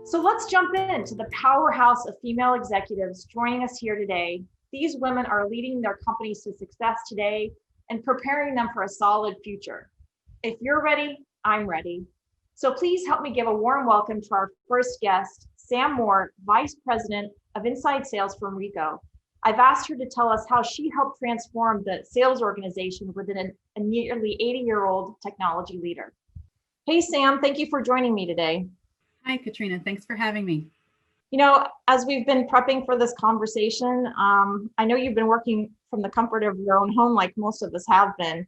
So let's jump into the powerhouse of female executives joining us here today. These women are leading their companies to success today and preparing them for a solid future. If you're ready, I'm ready. So please help me give a warm welcome to our first guest, Sam Moore, Vice President of Inside Sales from Ricoh. I've asked her to tell us how she helped transform the sales organization within a nearly 80-year-old technology leader. Hey, Sam, thank you for joining me today. Hi, Katrina. Thanks for having me. You know, as we've been prepping for this conversation, I know you've been working from the comfort of your own home, like most of us have been.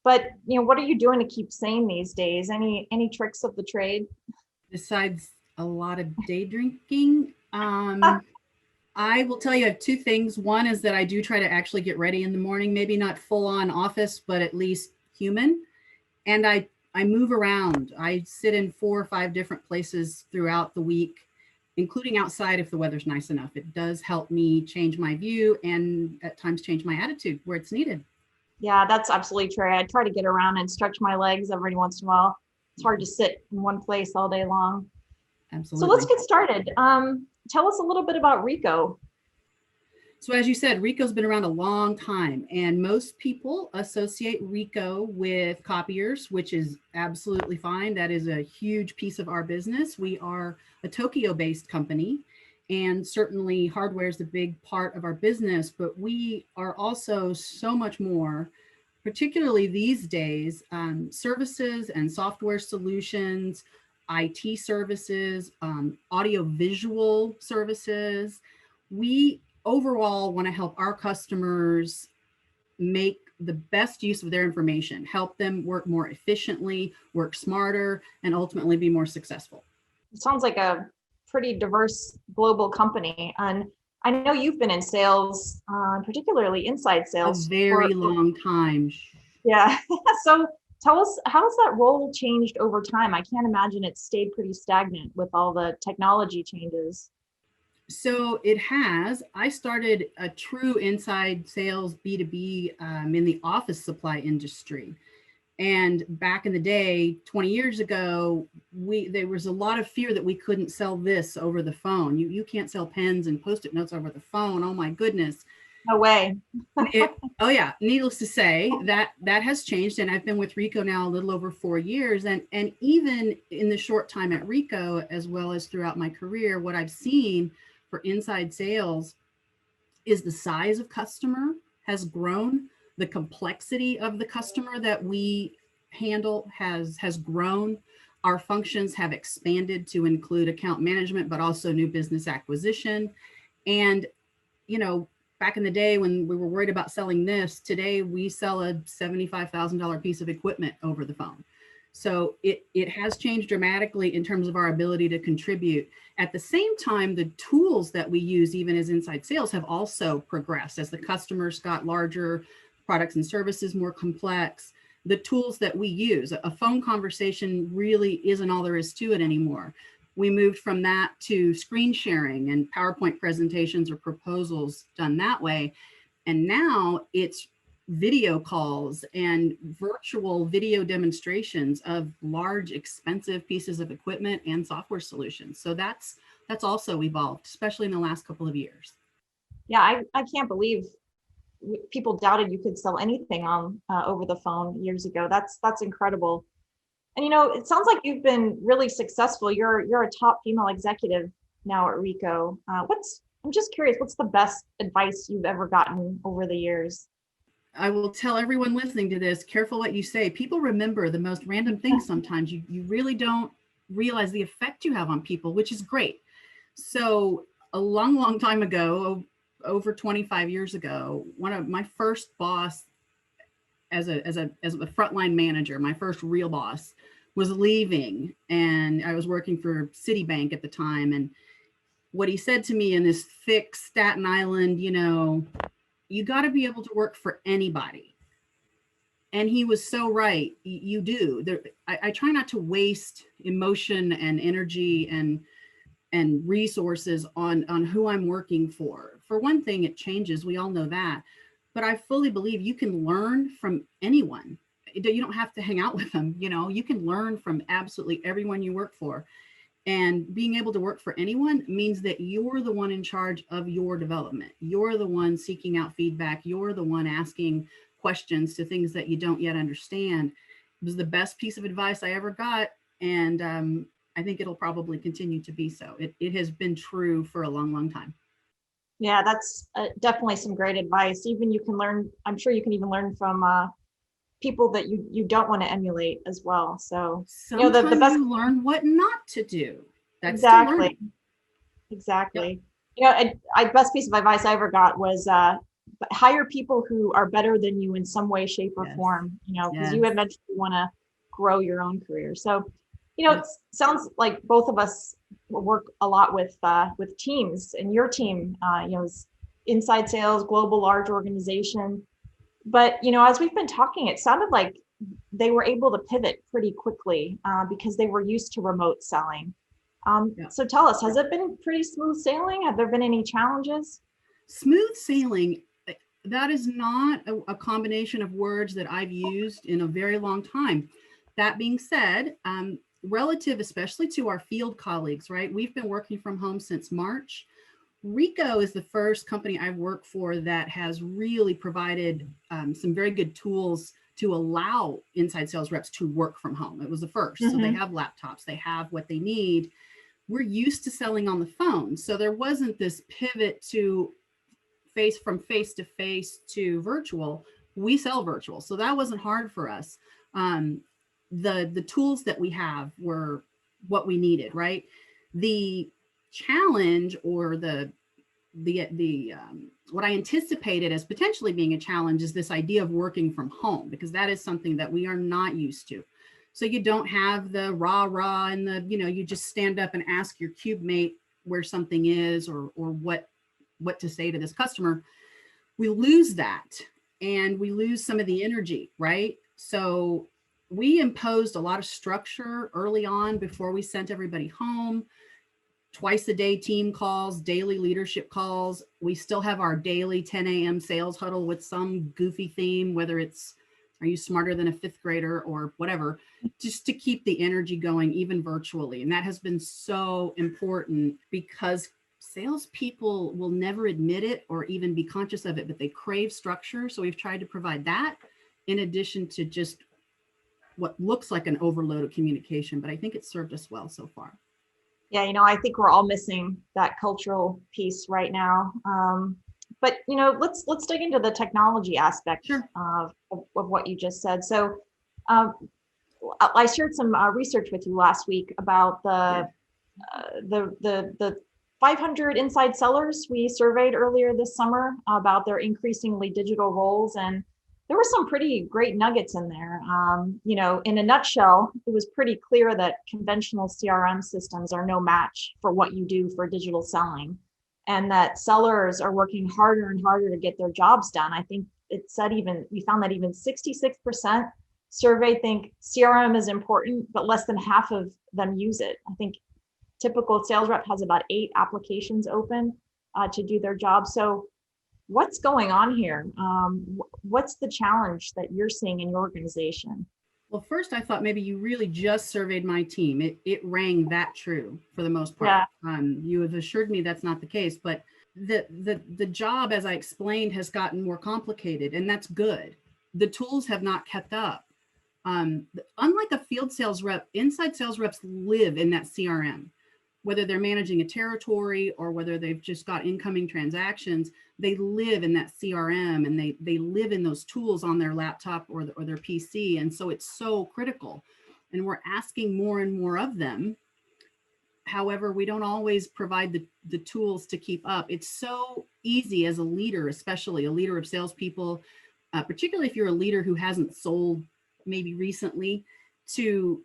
But what are you doing to keep sane these days? Any tricks of the trade? Besides a lot of day drinking, I will tell you I have two things. One is that I do try to actually get ready in the morning, maybe not full on office, but at least human. And I move around. I sit in 4 or 5 different places throughout the week, including outside if the weather's nice enough. It does help me change my view and at times change my attitude where it's needed. Yeah, that's absolutely true. I try to get around and stretch my legs every once in a while. It's hard to sit in one place all day long. So let's Absolutely. get started. Tell us a little bit about Ricoh. So as you said, Ricoh's been around a long time, and most people associate Ricoh with copiers, which is absolutely fine. That is a huge piece of our business. We are a Tokyo-based company, and certainly hardware is a big part of our business, but we are also so much more, particularly these days, services and software solutions, IT services, audio-visual services. We overall want to help our customers make the best use of their information, help them work more efficiently, work smarter, and ultimately be more successful. It sounds like a pretty diverse global company. And I know you've been in sales, particularly inside A sales very long time. yeah. So tell us, how has that role changed over time? I can't imagine it stayed pretty stagnant with all the technology changes. So it has. I started a true inside sales B2B in the office supply industry. And back in the day, 20 years ago, there was a lot of fear that we couldn't sell this over the phone. You can't sell pens and post-it notes over the phone. Oh my goodness. No way. Oh yeah, needless to say, that has changed, and I've been with Ricoh now a little over 4 years, and even in the short time at Ricoh, as well as throughout my career, what I've seen for inside sales is the size of customer has grown, the complexity of the customer that we handle has grown. Our functions have expanded to include account management, but also new business acquisition. And you know, back in the day when we were worried about selling this, today we sell a $75,000 piece of equipment over the phone. So it has changed dramatically in terms of our ability to contribute. At the same time, the tools that we use, even as inside sales, have also progressed as the customers got larger, products and services more complex. The tools that we use, a phone conversation really isn't all there is to it anymore. We moved from that to screen sharing and PowerPoint presentations or proposals done that way. And now it's video calls and virtual video demonstrations of large, expensive pieces of equipment and software solutions. So that's also evolved, especially in the last couple of years. Yeah, I can't believe people doubted you could sell anything on over the phone years ago. That's incredible. And it sounds like you've been really successful. You're a top female executive now at Ricoh. I'm just curious, what's the best advice you've ever gotten over the years? I will tell everyone listening to this, careful what you say. People remember the most random things sometimes. You really don't realize the effect you have on people, which is great. So a long, long time ago, over 25 years ago, one of my first boss as a frontline manager, my first real boss, was leaving, and I was working for Citibank at the time. And what he said to me in this thick Staten Island, you got to be able to work for anybody. And he was so right. You do. I try not to waste emotion and energy and resources on who I'm working for. For one thing, it changes. We all know that. But I fully believe you can learn from anyone. You don't have to hang out with them. You can learn from absolutely everyone you work for. And being able to work for anyone means that you're the one in charge of your development. You're the one seeking out feedback. You're the one asking questions to things that you don't yet understand. It was the best piece of advice I ever got. And I think it'll probably continue to be so. It has been true for a long, long time. Yeah, that's definitely some great advice. Even you can learn, I'm sure you can even learn from people that you don't want to emulate as well. So, the Sometimes best. you learn what not to do. That's still learning. Exactly. Exactly. Yep. Best piece of advice I ever got was hire people who are better than you in some way, shape, or Yes. form, because Yes. you eventually want to grow your own career. So, Yep. it sounds like both of us work a lot with teams, and your team, is inside sales, global large organization. But, as we've been talking, it sounded like they were able to pivot pretty quickly because they were used to remote selling. Yeah. So tell us, has it been pretty smooth sailing? Have there been any challenges? Smooth sailing, that is not a combination of words that I've used in a very long time. That being said, relative especially to our field colleagues, right? We've been working from home since March. Ricoh is the first company I've worked for that has really provided some very good tools to allow inside sales reps to work from home. It was the 1st. So they have laptops, they have what they need. We're used to selling on the phone. So there wasn't this pivot to face to face to virtual. We sell virtual. So that wasn't hard for us. The tools that we have were what we needed, right? The challenge or the what I anticipated as potentially being a challenge is this idea of working from home, because that is something that we are not used to. So you don't have the rah and the, you just stand up and ask your cube mate where something is or what to say to this customer. We lose that, and we lose some of the energy, right? So we imposed a lot of structure early on before we sent everybody home. Twice a day team calls, daily leadership calls. We still have our daily 10 a.m. sales huddle with some goofy theme, whether it's, are you smarter than a 5th grader or whatever, just to keep the energy going, even virtually. And that has been so important because salespeople will never admit it or even be conscious of it, but they crave structure. So we've tried to provide that in addition to just what looks like an overload of communication, but I think it's served us well so far. Yeah, I think we're all missing that cultural piece right now. But let's dig into the technology aspect of what you just said. So I shared some research with you last week about the 500 inside sellers we surveyed earlier this summer about their increasingly digital roles, and there were some pretty great nuggets in there. In a nutshell, it was pretty clear that conventional CRM systems are no match for what you do for digital selling, and that sellers are working harder and harder to get their jobs done. I think we found that even 66% surveyed think CRM is important, but less than half of them use it. I think typical sales rep has about 8 applications open to do their job. So what's going on here? What's the challenge that you're seeing in your organization? Well, first, I thought maybe you really just surveyed my team. It rang that true for the most part. Yeah. You have assured me that's not the case, but the job, as I explained, has gotten more complicated, and that's good. The tools have not kept up. Unlike a field sales rep, inside sales reps live in that CRM. Whether they're managing a territory or whether they've just got incoming transactions, they live in that CRM, and they live in those tools on their laptop or their PC. And so it's so critical, and we're asking more and more of them. However, we don't always provide the tools to keep up. It's so easy as a leader, especially a leader of salespeople, particularly if you're a leader who hasn't sold maybe recently, to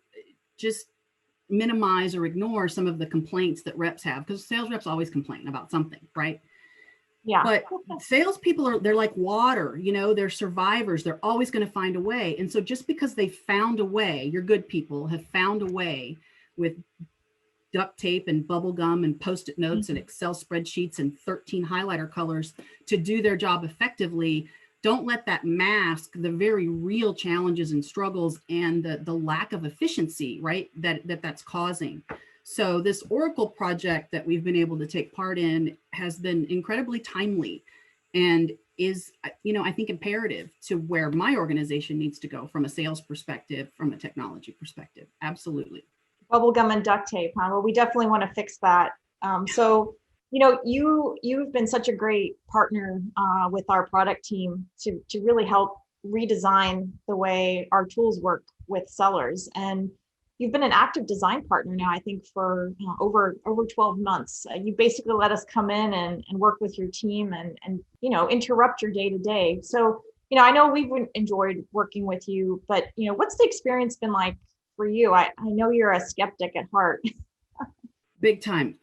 just minimize or ignore some of the complaints that reps have, because sales reps always complain about something, right? Yeah. But salespeople they're like water, they're survivors. They're always going to find a way. And so just because they found a way, your good people have found a way with duct tape and bubble gum and Post-it notes and Excel spreadsheets and 13 highlighter colors to do their job effectively, don't let that mask the very real challenges and struggles and the lack of efficiency, right, that's causing. So this Oracle project that we've been able to take part in has been incredibly timely and is, I think imperative to where my organization needs to go from a sales perspective, from a technology perspective. Absolutely. Bubblegum and duct tape, huh? Well, we definitely want to fix that. So, you've been such a great partner with our product team to really help redesign the way our tools work with sellers. And you've been an active design partner now, I think, for over 12 months. You basically let us come in and work with your team and interrupt your day to day. So, I know we've enjoyed working with you, but what's the experience been like for you? I know you're a skeptic at heart. Big time.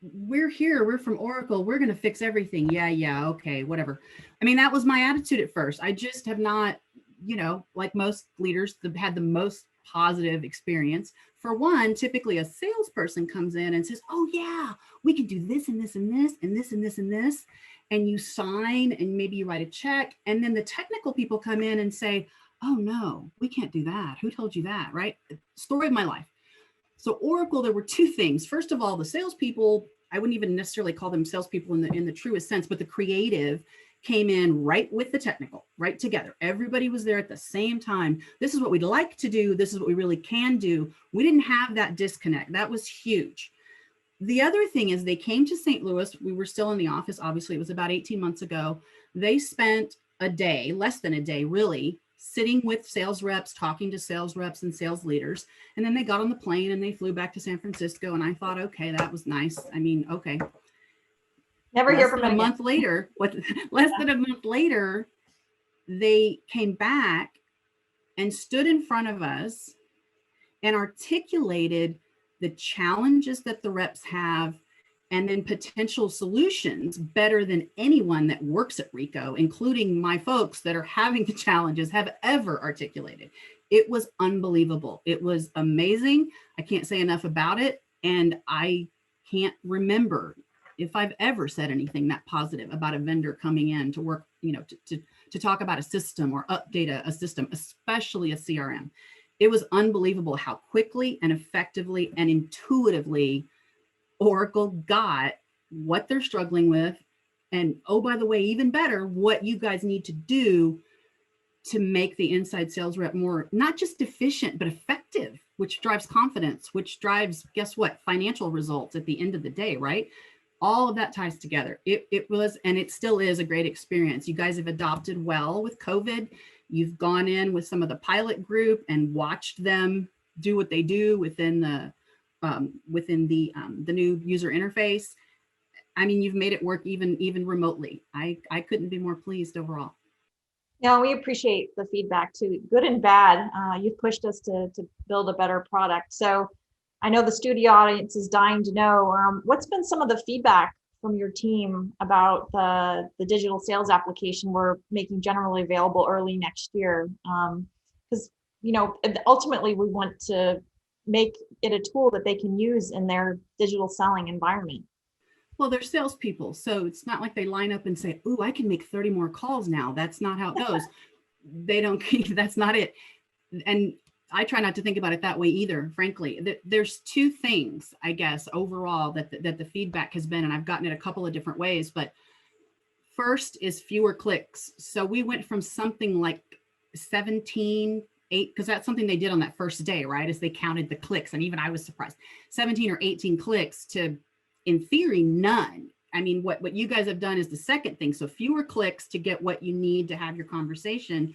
We're here, we're from Oracle, we're gonna fix everything. Yeah, okay, whatever. I mean, that was my attitude at first. I just have not, like most leaders, had the most positive experience. For one, typically a salesperson comes in and says, oh yeah, we can do this and this and this and this and this and this. And you sign and maybe you write a check. And then the technical people come in and say, oh no, we can't do that. Who told you that, right? Story of my life. So Oracle, there were two things. First of all, the salespeople, I wouldn't even necessarily call them salespeople in the truest sense, but the creative came in right with the technical, right together. Everybody was there at the same time. This is what we'd like to do. This is what we really can do. We didn't have that disconnect. That was huge. The other thing is they came to St. Louis. We were still in the office. Obviously, it was about 18 months ago. They spent a day, less than a day, really, sitting with sales reps, talking to sales reps and sales leaders. And then they got on the plane and they flew back to San Francisco. And I thought, okay, that was nice. I mean, okay. Never hear from them again. Less than a month later, they came back and stood in front of us and articulated the challenges that the reps have and then potential solutions better than anyone that works at Ricoh, including my folks that are having the challenges, have ever articulated. It was unbelievable. It was amazing. I can't say enough about it. And I can't remember if I've ever said anything that positive about a vendor coming in to work, to talk about a system or update a system, especially a CRM. It was unbelievable how quickly and effectively and intuitively Oracle got what they're struggling with. And oh, by the way, even better, what you guys need to do to make the inside sales rep more, not just efficient, but effective, which drives confidence, which drives, guess what, financial results at the end of the day, right? All of that ties together. It was, and it still is a great experience. You guys have adopted well with COVID. You've gone in with some of the pilot group and watched them do what they do within the new user interface. I mean, you've made it work even remotely. I couldn't be more pleased overall. Yeah, we appreciate the feedback too, good and bad. You've pushed us to build a better product. So I know the studio audience is dying to know what's been some of the feedback from your team about the digital sales application we're making generally available early next year. Because ultimately we want to make it a tool that they can use in their digital selling environment. Well, they're salespeople, so it's not like they line up and say, "Ooh, I can make 30 more calls now." That's not how it goes. They don't. That's not it. And I try not to think about it that way either. Frankly, there's two things, I guess, overall that the feedback has been, and I've gotten it a couple of different ways. But first is fewer clicks. So we went from something like 17. 8, because that's something they did on that first day, right? As they counted the clicks. And even I was surprised, 17 or 18 clicks to, in theory, none. I mean, what you guys have done is the second thing. So fewer clicks to get what you need to have your conversation.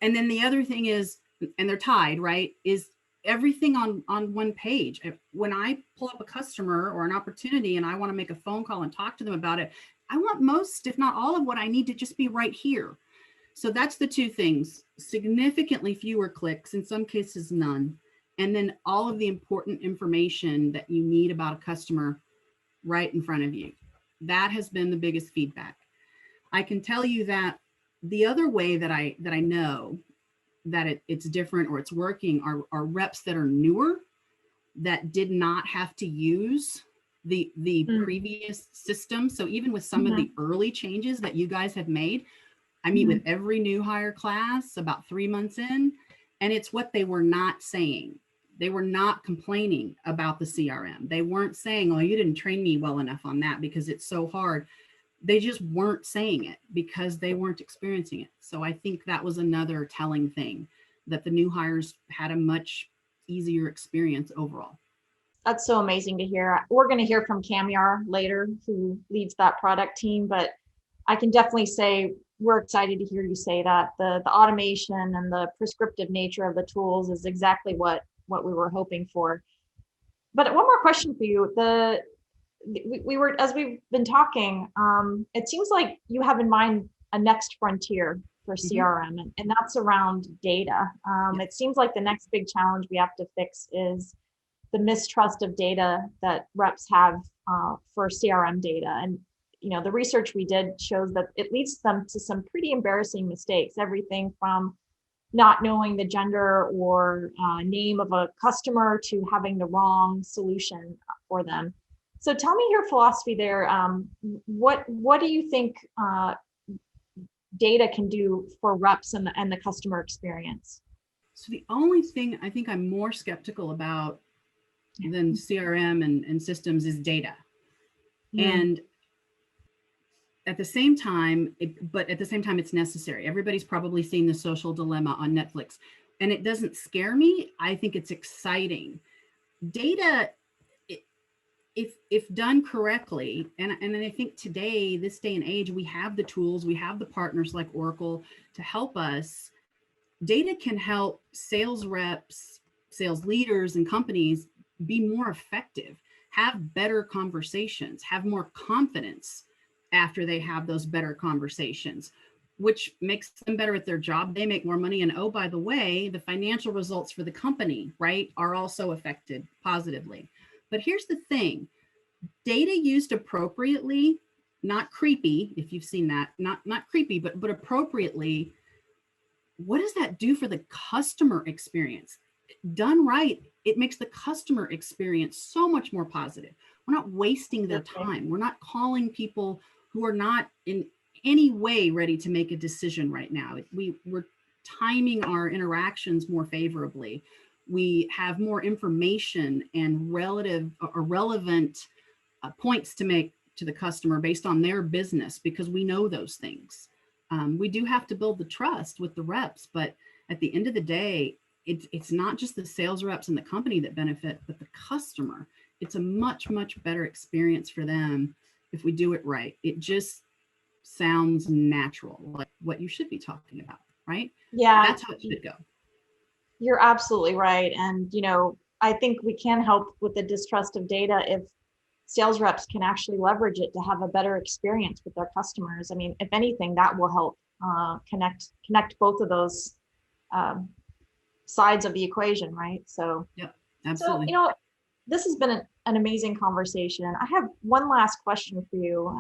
And then the other thing is, and they're tied, right, is everything on one page. When I pull up a customer or an opportunity and I want to make a phone call and talk to them about it, I want most, if not all of what I need to just be right here. So that's the two things: significantly fewer clicks, in some cases none, and then all of the important information that you need about a customer right in front of you. That has been the biggest feedback. I can tell you that the other way that I know that it's different or it's working are reps that are newer, that did not have to use the previous system. So even with some of the early changes that you guys have made, I meet with every new hire class about 3 months in, and it's what they were not saying. They were not complaining about the CRM. They weren't saying, oh, you didn't train me well enough on that because it's so hard. They just weren't saying it because they weren't experiencing it. So I think that was another telling thing, that the new hires had a much easier experience overall. That's so amazing to hear. We're going to hear from Kamyar later, who leads that product team, but I can definitely say we're excited to hear you say that the automation and the prescriptive nature of the tools is exactly what we were hoping for. But one more question for you. We were, as we've been talking, it seems like you have in mind a next frontier for CRM, and that's around data. It seems like the next big challenge we have to fix is the mistrust of data that reps have for CRM data. And the research we did shows that it leads them to some pretty embarrassing mistakes, everything from not knowing the gender or name of a customer to having the wrong solution for them. So tell me your philosophy there. What do you think data can do for reps and the customer experience? So the only thing I think I'm more skeptical about than CRM and systems is data. And at the same time, it's necessary. Everybody's probably seen The Social Dilemma on Netflix, and it doesn't scare me. I think it's exciting. Data, if done correctly, and I think today, this day and age, we have the tools, we have the partners like Oracle to help us. Data can help sales reps, sales leaders, and companies be more effective, have better conversations, have more confidence after they have those better conversations, which makes them better at their job. They make more money. And oh, by the way, the financial results for the company, right, are also affected positively. But here's the thing, data used appropriately, not creepy, if you've seen that, not creepy, but appropriately, what does that do for the customer experience? Done right, it makes the customer experience so much more positive. We're not wasting their time. We're not calling people who are not in any way ready to make a decision right now. We're timing our interactions more favorably. We have more information and relevant points to make to the customer based on their business, because we know those things. We do have to build the trust with the reps, but at the end of the day, it's not just the sales reps and the company that benefit, but the customer. It's a much, much better experience for them if we do it right. It just sounds natural, like what you should be talking about, right? Yeah. That's how it should go. You're absolutely right. And, I think we can help with the distrust of data if sales reps can actually leverage it to have a better experience with their customers. I mean, if anything, that will help connect both of those sides of the equation, right? So, yeah, absolutely. So, this has been an amazing conversation. I have one last question for you.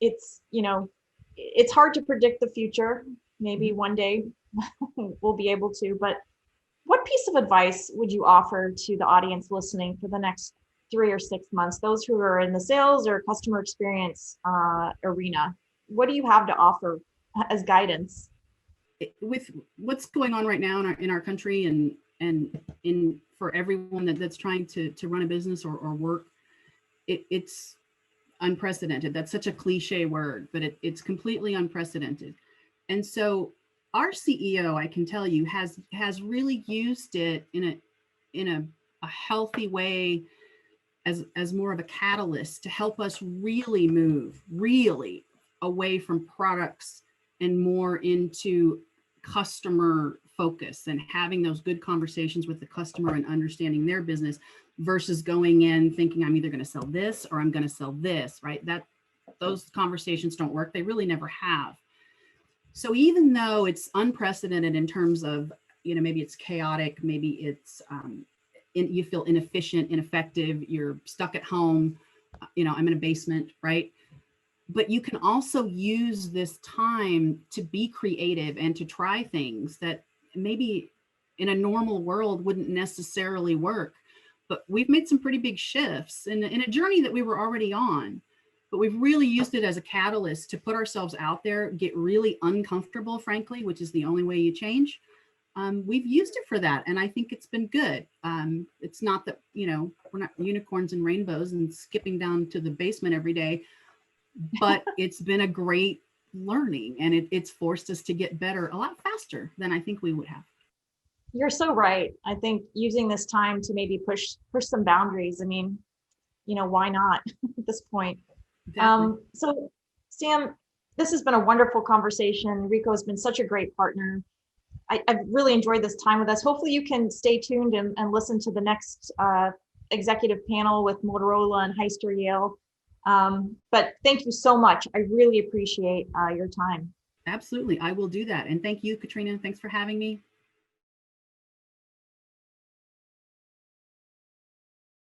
It's hard to predict the future. Maybe one day we'll be able to, but what piece of advice would you offer to the audience listening for the next 3 or 6 months, those who are in the sales or customer experience arena? What do you have to offer as guidance? With what's going on right now in our country and for everyone that's trying to run a business or work, it's unprecedented. That's such a cliche word, but it's completely unprecedented. And so our CEO, I can tell you, has really used it in a healthy way as more of a catalyst to help us really move away from products and more into customer focus and having those good conversations with the customer and understanding their business versus going in thinking I'm either going to sell this or I'm going to sell this, right? Those conversations don't work. They really never have. So even though it's unprecedented in terms of, maybe it's chaotic, maybe it's, you feel inefficient, ineffective, you're stuck at home, I'm in a basement, right? But you can also use this time to be creative and to try things that maybe in a normal world wouldn't necessarily work. But we've made some pretty big shifts in a journey that we were already on. But we've really used it as a catalyst to put ourselves out there, get really uncomfortable, frankly, which is the only way you change, we've used it for that, and I think it's been good. It's not that, we're not unicorns and rainbows and skipping down to the basement every day, but it's been a great learning, and it's forced us to get better a lot faster than I think we would have. You're so right. I think using this time to maybe push some boundaries. I mean, why not at this point? Exactly. So Sam, this has been a wonderful conversation. Ricoh has been such a great partner. I've really enjoyed this time with us. Hopefully you can stay tuned and listen to the next executive panel with Motorola and Heister Yale. But thank you so much. I really appreciate your time. Absolutely. I will do that. And thank you, Katrina. Thanks for having me.